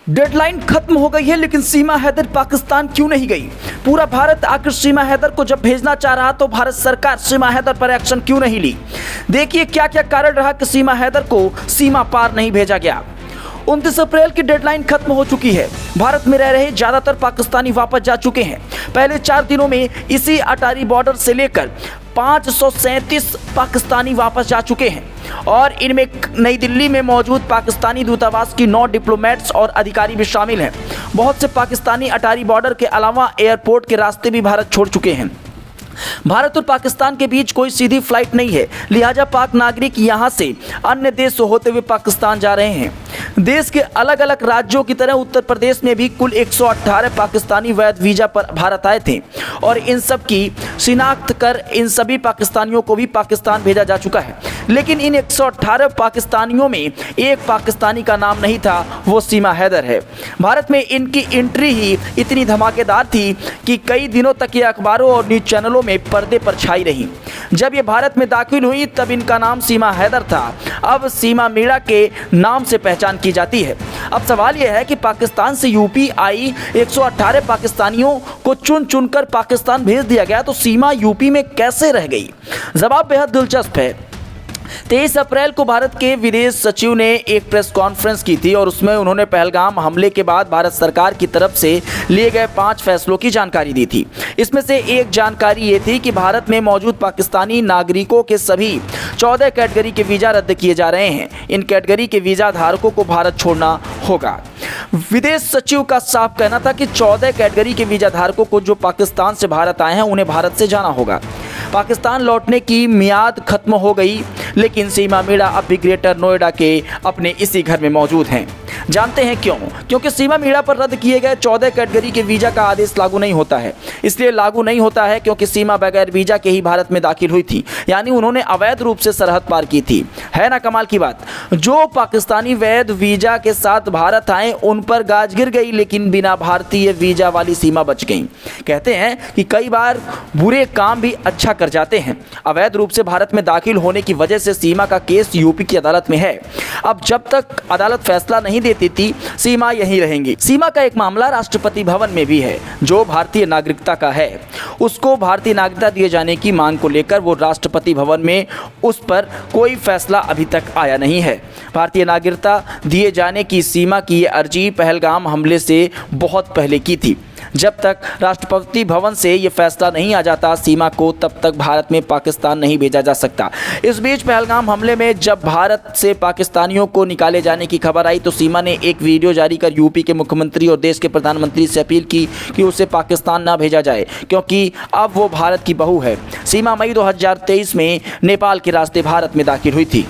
Deadline खत्म हो गई है, लेकिन सीमा हैदर पाकिस्तान क्यों नहीं गई? पूरा भारत आखिर सीमा हैदर को जब भेजना चाह रहा तो भारत सरकार सीमा हैदर पर एक्शन क्यों नहीं ली? देखिए क्या क्या कारण रहा कि सीमा हैदर को सीमा पार नहीं भेजा गया। 29 अप्रैल की डेडलाइन खत्म हो चुकी है। भारत में रह रहे ज्यादातर पाकिस्तानी वापस जा चुके हैं। पहले 4 दिनों में इसी अटारी बॉर्डर से लेकर 537 पाकिस्तानी वापस जा चुके हैं और इनमें नई दिल्ली में मौजूद पाकिस्तानी दूतावास की 9 डिप्लोमेट्स और अधिकारी भी शामिल हैं। बहुत से पाकिस्तानी अटारी बॉर्डर के अलावा एयरपोर्ट के रास्ते भी भारत छोड़ चुके हैं। भारत और पाकिस्तान के बीच कोई सीधी फ्लाइट नहीं है, लिहाजा पाक नागरिक यहां से अन्य देश होते हुए पाकिस्तान जा रहे हैं। देश के अलग अलग राज्यों की तरह उत्तर प्रदेश में भी कुल 118 पाकिस्तानी वैध वीजा पर भारत आए थे और इन सब की शिनाख्त कर इन सभी पाकिस्तानियों को भी पाकिस्तान भेजा जा चुका है। लेकिन इन 118 पाकिस्तानियों में एक पाकिस्तानी का नाम नहीं था, वो सीमा हैदर है। भारत में इनकी एंट्री ही इतनी धमाकेदार थी कि कई दिनों तक ये अखबारों और न्यूज चैनलों में पर्दे पर छाई रही। जब ये भारत में दाखिल हुई तब इनका नाम सीमा हैदर था, अब सीमा मीणा के नाम से पहचान की जाती है। अब सवाल यह है कि पाकिस्तान से यूपी आई 118 पाकिस्तानियों को चुन चुनकर पाकिस्तान भेज दिया गया, तो सीमा यूपी में कैसे रह गई? जवाब बेहद दिलचस्प है। 23 अप्रैल को भारत के विदेश सचिव ने एक प्रेस कॉन्फ्रेंस की थी और उसमें उन्होंने पहलगाम हमले के बाद भारत सरकार की तरफ से लिए गए 5 फैसलों की जानकारी दी थी। इसमें से एक जानकारी ये थी कि भारत में मौजूद पाकिस्तानी नागरिकों के सभी 14 कैटेगरी के वीज़ा रद्द किए जा रहे हैं। इन कैटेगरी के वीज़ा धारकों को भारत छोड़ना होगा। विदेश सचिव का साफ कहना था कि 14 कैटेगरी के वीज़ा धारकों को जो पाकिस्तान से भारत आए हैं उन्हें भारत से जाना होगा। पाकिस्तान लौटने की मियाद खत्म हो गई, लेकिन सीमा मीणा अब भी ग्रेटर नोएडा के अपने इसी घर में मौजूद हैं। जानते हैं क्यों? क्योंकि सीमा मीणा पर रद्द किए गए 14 कैटेगरी के वीज़ा का आदेश लागू नहीं होता है। इसलिए लागू नहीं होता है क्योंकि सीमा बगैर वीज़ा के ही भारत में दाखिल हुई थी, यानी उन्होंने अवैध रूप से सरहद पार की थी। है ना कमाल की बात? जो पाकिस्तानी वैध वीज़ा के साथ भारत आए उन पर गाज गिर गई, लेकिन बिना भारतीय वीज़ा वाली सीमा बच गई। कहते हैं कि कई बार बुरे काम भी अच्छा कर जाते हैं। अवैध रूप से भारत में दाखिल होने की वजह से सीमा का केस यूपी की अदालत में है। अब जब तक अदालत फैसला नहीं देती थी, सीमा यहीं रहेंगी। सीमा का एक मामला राष्ट्रपति भवन में भी है, जो भारतीय नागरिकता का है। उसको भारतीय नागरिकता दिए जाने की मांग को लेकर वो राष्ट्रपति भवन में उस पर कोई फैसला अभी तक आया नहीं है। भारतीय नागरिकता दिए जाने की सीमा की ये अर्जी पहलगाम हमले से बहुत पहले की थी। जब तक राष्ट्रपति भवन से ये फैसला नहीं आ जाता सीमा को, तब तक भारत में पाकिस्तान नहीं भेजा जा सकता। इस बीच पहलगाम हमले में जब भारत से पाकिस्तानियों को निकाले जाने की खबर आई तो सीमा ने एक वीडियो जारी कर यूपी के मुख्यमंत्री और देश के प्रधानमंत्री से अपील की कि उसे पाकिस्तान ना भेजा जाए, क्योंकि अब वो भारत की बहू है। सीमा मई 2023 में नेपाल के रास्ते भारत में दाखिल हुई थी।